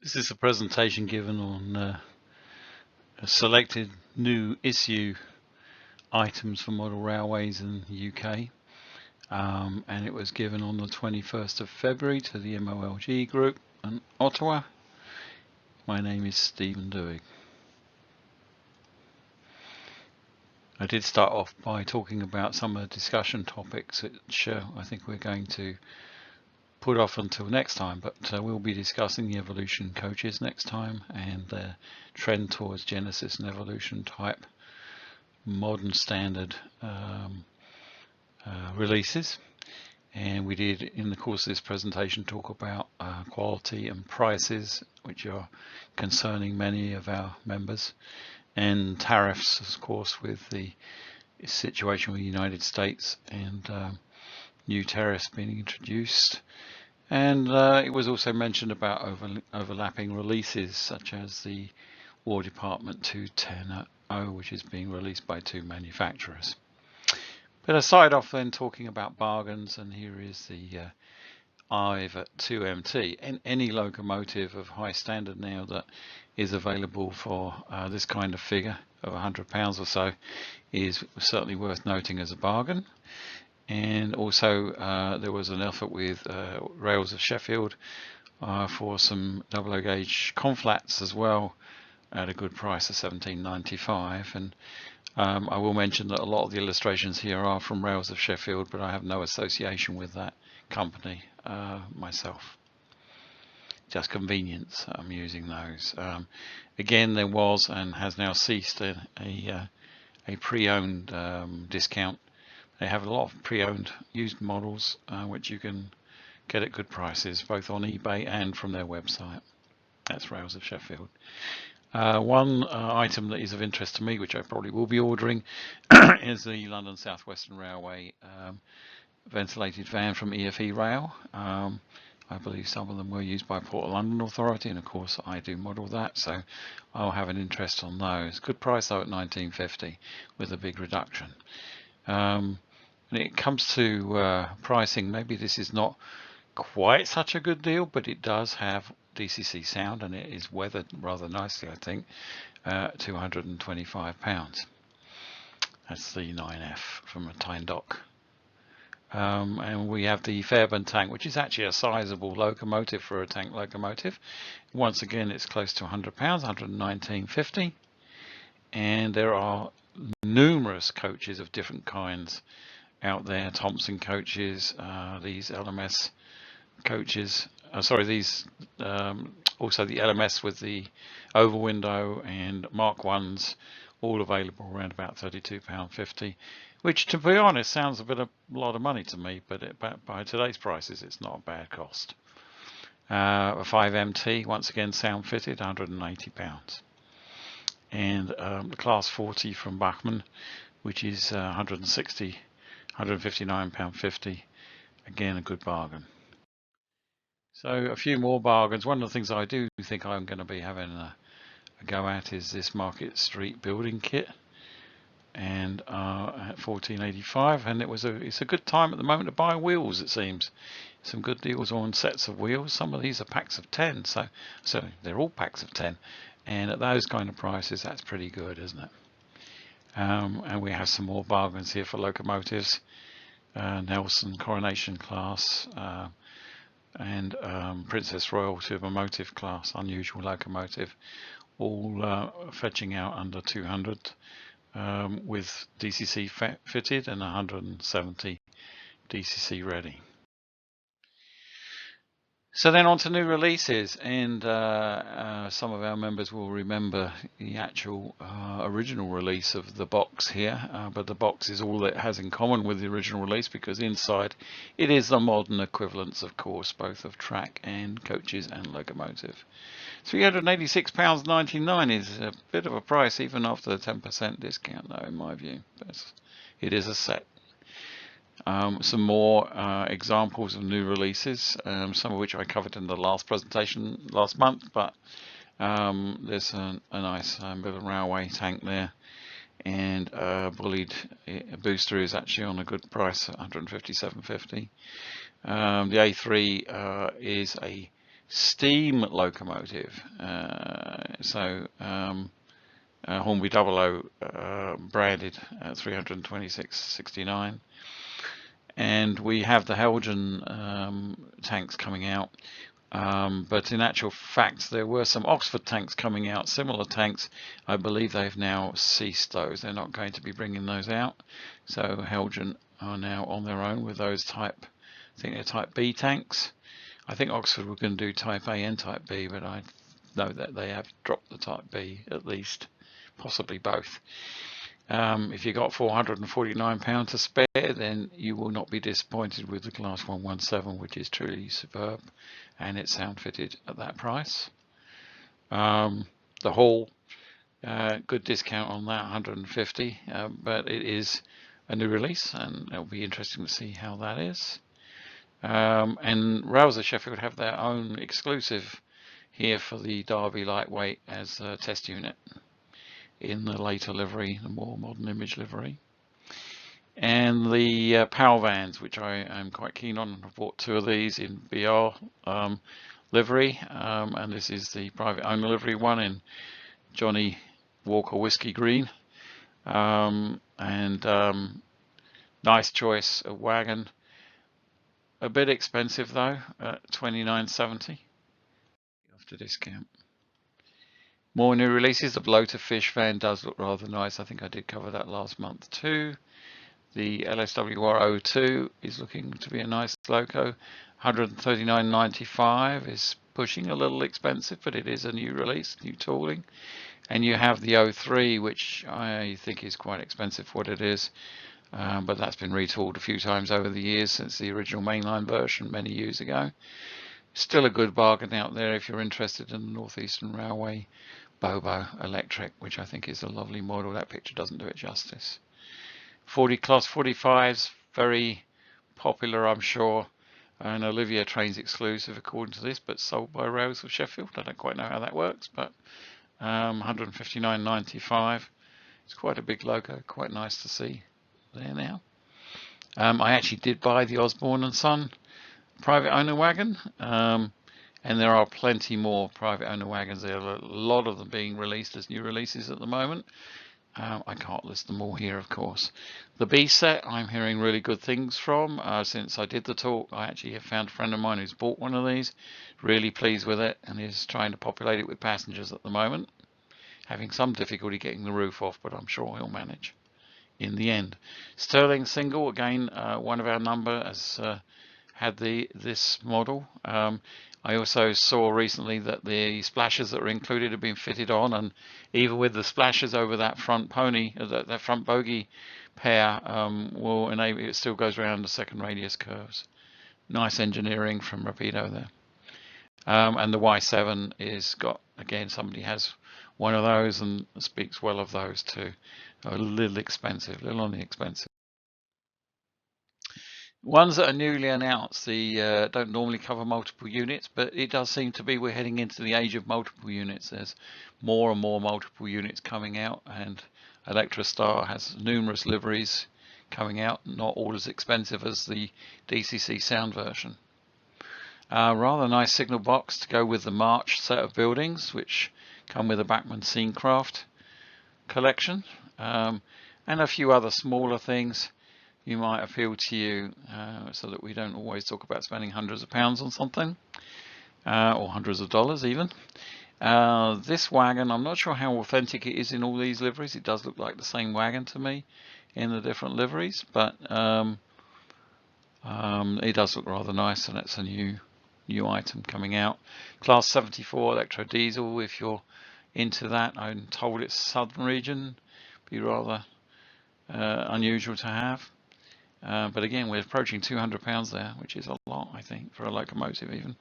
This is a presentation given on selected new issue items for model railways in the UK, and it was given on the 21st of February to the MOLG group in Ottawa. My name is Stephen Dewey. I did start off by talking about some of the discussion topics which I think we're going to put off until next time, but we'll be discussing the evolution coaches next time and the trend towards Genesis and evolution type modern standard releases. And we did, in the course of this presentation, talk about quality and prices, which are concerning many of our members, and tariffs, of course, with the situation with the United States and new tariffs being introduced. And it was also mentioned about overlapping releases, such as the War Department 210.0, which is being released by two manufacturers. But I started off then talking about bargains, and here is the IVE at 2MT. And any locomotive of high standard now that is available for this kind of figure of £100 or so is certainly worth noting as a bargain. And also there was an effort with Rails of Sheffield for some double gauge conflats as well at a good price of £17.95. And I will mention that a lot of the illustrations here are from Rails of Sheffield, but I have no association with that company myself. Just convenience, I'm using those. Again, there was and has now ceased a pre-owned discount. They have a lot of pre-owned used models which you can get at good prices, both on eBay and from their website. That's Rails of Sheffield. One item that is of interest to me, which I probably will be ordering, is the London South Western Railway ventilated van from EFE Rail. I believe some of them were used by Port of London Authority, and of course I do model that, so I'll have an interest on those. Good price though at £19.50 with a big reduction. When it comes to pricing, maybe this is not quite such a good deal, but it does have DCC sound and it is weathered rather nicely, I think, £225. That's the 9F from a Tyndall. And we have the Fairbairn tank, which is actually a sizable locomotive for a tank locomotive. Once again, it's close to £100, £119.50. And there are numerous coaches of different kinds out there. Thompson coaches, these LMS coaches, these also the LMS with the oval window and Mark 1s, all available around about £32.50, which to be honest sounds a lot of money to me, but by today's prices it's not a bad cost. A 5MT, once again sound fitted, £180. And the Class 40 from Bachmann, which is £159.50, again a good bargain. So a few more bargains. One of the things I do think I'm going to be having a go at is this Market Street building kit, and at £14.85, and it's a good time at the moment to buy wheels. It seems some good deals on sets of wheels. Some of these are packs of 10, so they're all packs of 10, and at those kind of prices that's pretty good, isn't it? And we have some more bargains here for locomotives, Nelson Coronation class, and Princess Royal Turbomotive class, unusual locomotive, all fetching out under 200, with DCC fitted and 170 DCC ready. So then on to new releases, and some of our members will remember the actual original release of the box here, but the box is all it has in common with the original release, because inside it is the modern equivalents, of course, both of track and coaches and locomotive. £386.99 is a bit of a price even after the 10% discount though, in my view, but it is a set. Some more examples of new releases, some of which I covered in the last presentation last month, but there's a nice Midland Railway tank there, and bullied booster is actually on a good price at £157.50. The A3 is a steam locomotive. Hornby 00 branded 326.69. And we have the Helgen tanks coming out. But in actual fact, there were some Oxford tanks coming out, similar tanks. I believe they've now ceased those. They're not going to be bringing those out. So Helgen are now on their own with those I think they're Type B tanks. I think Oxford were going to do Type A and Type B, but I know that they have dropped the Type B at least, possibly both. If you got £449 to spare, then you will not be disappointed with the Class 117, which is truly superb, and it's sound fitted at that price. The Hall, good discount on that, 150, but it is a new release, and it'll be interesting to see how that is. And Rails of Sheffield have their own exclusive here for the Derby Lightweight as a test unit in the later livery, the more modern image livery. And the PAL vans, which I am quite keen on. I've bought 2 of these in BR livery, and this is the private owner livery one in Johnny Walker Whiskey Green. Nice choice of wagon. A bit expensive though, at $29.70 after discount. More new releases. The Bloater Fish van does look rather nice. I think I did cover that last month too. The LSWR 02 is looking to be a nice loco. $139.95 is pushing a little expensive, but it is a new release, new tooling. And you have the 03, which I think is quite expensive for what it is. But that's been retooled a few times over the years since the original mainline version many years ago. Still a good bargain out there if you're interested in the Northeastern Railway Bobo Electric, which I think is a lovely model. That picture doesn't do it justice. 40 Class 45s, very popular, I'm sure. An Olivia Trains exclusive according to this, but sold by Rails of Sheffield. I don't quite know how that works, but $159.95. It's quite a big logo, quite nice to see there now. I actually did buy the Osborne and Son private owner wagon, and there are plenty more private owner wagons. There are a lot of them being released as new releases at the moment. I can't list them all here, of course. The B set I'm hearing really good things from. Since I did the talk, I actually have found a friend of mine who's bought one of these, really pleased with it, and is trying to populate it with passengers at the moment. Having some difficulty getting the roof off, but I'm sure he'll manage in the end. Sterling single, again, one of our number has had this model. I also saw recently that the splashers that are included have been fitted on, and even with the splashers over that front pony, that front bogie pair, will enable it still goes around the second radius curves. Nice engineering from Rapido there. And the Y7 is got, again, somebody has one of those and speaks well of those too. A little expensive, a little on the expensive. Ones that are newly announced, don't normally cover multiple units, but it does seem to be we're heading into the age of multiple units. There's more and more multiple units coming out, and Electrostar has numerous liveries coming out, not all as expensive as the DCC sound version. Rather nice signal box to go with the March set of buildings, which come with a Bachmann Scenecraft collection, and a few other smaller things you might appeal to you, so that we don't always talk about spending hundreds of pounds on something, or hundreds of dollars even. This wagon, I'm not sure how authentic it is in all these liveries. It does look like the same wagon to me in the different liveries, but it does look rather nice, and it's a new item coming out. Class 74 electro diesel, if you're into that. I'm told it's southern region, be rather unusual to have. But again, we're approaching £200 there, which is a lot, I think, for a locomotive even.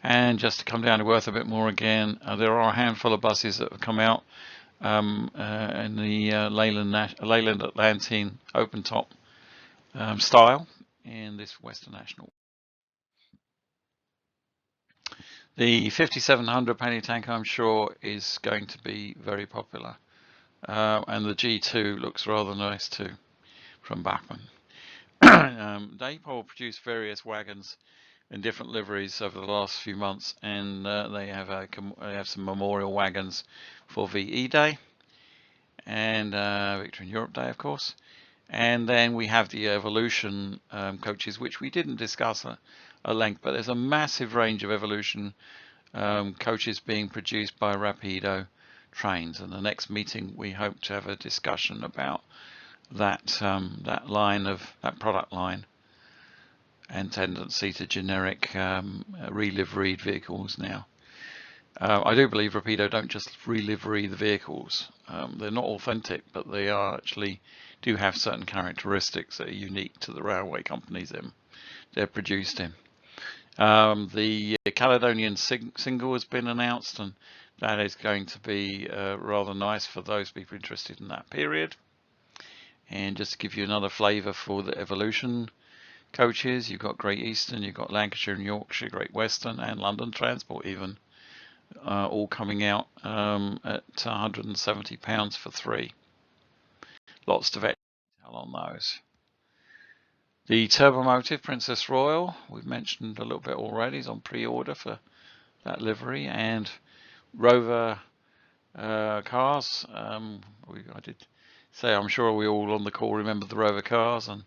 And just to come down to earth a bit more again, there are a handful of buses that have come out in the Leyland Atlantine open top style in this Western National. The 5700 penny tank, I'm sure, is going to be very popular. And the G2 looks rather nice too, from Bachmann. Daypol produced various wagons in different liveries over the last few months, and they have some memorial wagons for VE Day and Victory in Europe Day, of course. And then we have the Evolution coaches, which we didn't discuss at length, but there's a massive range of Evolution coaches being produced by Rapido Trains. And the next meeting, we hope to have a discussion about that that product line and tendency to generic reliveried vehicles now. I do believe Rapido don't just relivery the vehicles. They're not authentic, but they are actually do have certain characteristics that are unique to the railway companies they're produced in. The Caledonian single has been announced, and that is going to be rather nice for those people interested in that period. And just to give you another flavour for the Evolution coaches, you've got Great Eastern, you've got Lancashire and Yorkshire, Great Western, and London Transport even, all coming out at £170 for 3. Lots to detail on those. The Turbomotive Princess Royal, we've mentioned a little bit already, is on pre-order for that livery. And Rover cars, I did say I'm sure we all on the call remember the Rover cars, and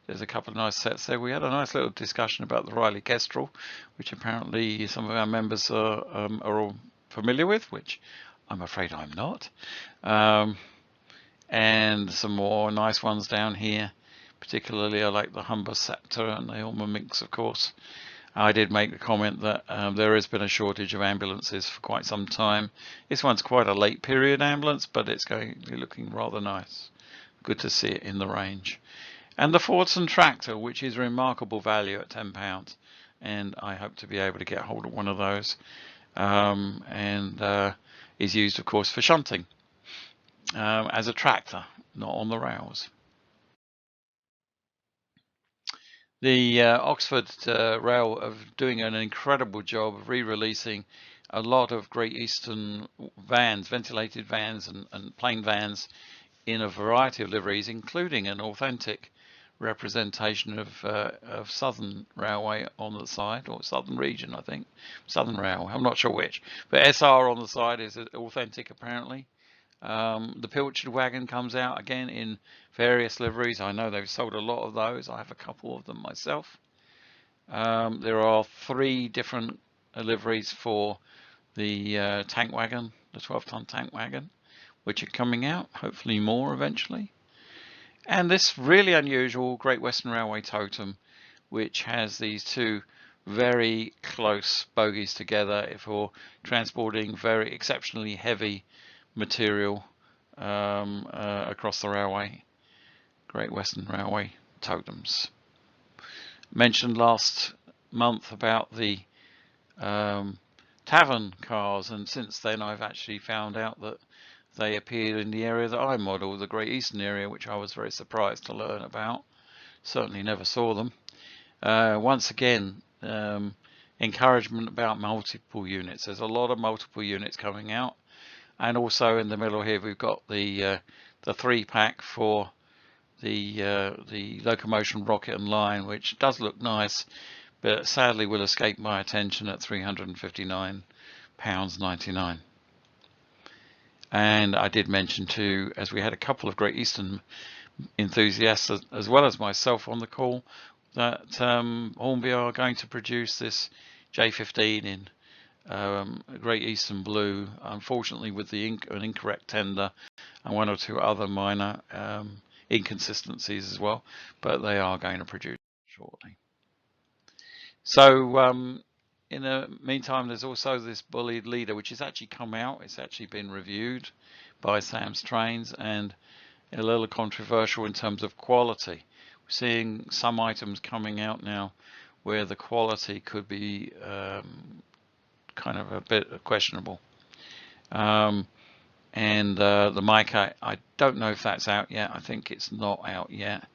there's a couple of nice sets there. We had a nice little discussion about the Riley Kestrel, which apparently some of our members are all familiar with, which I'm afraid I'm not. And some more nice ones down here. Particularly, I like the Humber Scepter and the Ilma Minx, of course. I did make the comment that there has been a shortage of ambulances for quite some time. This one's quite a late period ambulance, but it's looking rather nice. Good to see it in the range. And the Fordson Tractor, which is remarkable value at £10, and I hope to be able to get hold of one of those, and is used, of course, for shunting as a tractor, not on the rails. The Oxford Rail are doing an incredible job of re-releasing a lot of Great Eastern vans, ventilated vans and plain vans in a variety of liveries, including an authentic representation of Southern Railway on the side, or Southern Region, I think. Southern Railway, I'm not sure which. But SR on the side is authentic, apparently. The Pilchard wagon comes out again in various liveries. I know they've sold a lot of those. I have a couple of them myself. There are 3 different liveries for the tank wagon, the 12-ton tank wagon, which are coming out, hopefully more eventually. And this really unusual Great Western Railway totem, which has these 2 very close bogies together for transporting very exceptionally heavy material across the railway. Great Western Railway totems. Mentioned last month about the tavern cars, and since then I've actually found out that they appeared in the area that I model, the Great Eastern area, which I was very surprised to learn about. Certainly never saw them. Once again, encouragement about multiple units. There's a lot of multiple units coming out. And also in the middle here, we've got the 3-pack for the Locomotion Rocket and Line, which does look nice, but sadly will escape my attention at £359.99. And I did mention too, as we had a couple of Great Eastern enthusiasts as well as myself on the call, that Hornby are going to produce this J15 in Great Eastern Blue, unfortunately with an incorrect tender and 1 or 2 other minor inconsistencies as well, but they are going to produce shortly. So in the meantime, there's also this Bullied Leader, which has actually come out. It's actually been reviewed by Sam's Trains, and a little controversial in terms of quality. We're seeing some items coming out now where the quality could be kind of a bit questionable. And the Mica, I don't know if that's out yet. I think it's not out yet,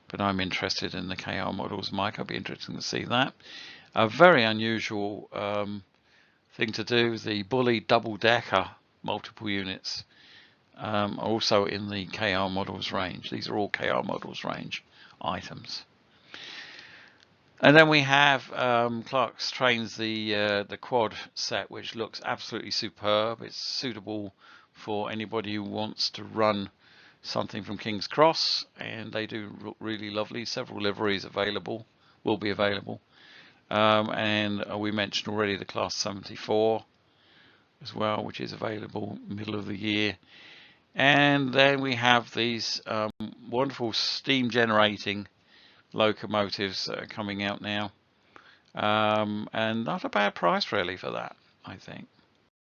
but I'm interested in the KR models Mica. I'll be interested to see that. A very unusual thing to do, the Bully double-decker multiple units, also in the KR models range. These are all KR models range items. And then we have Clark's Trains, the quad set, which looks absolutely superb. It's suitable for anybody who wants to run something from King's Cross, and they do look really lovely. Several liveries available, will be available. And we mentioned already the Class 74 as well, which is available middle of the year. And then we have these wonderful steam generating locomotives that are coming out now, and not a bad price really for that, I think.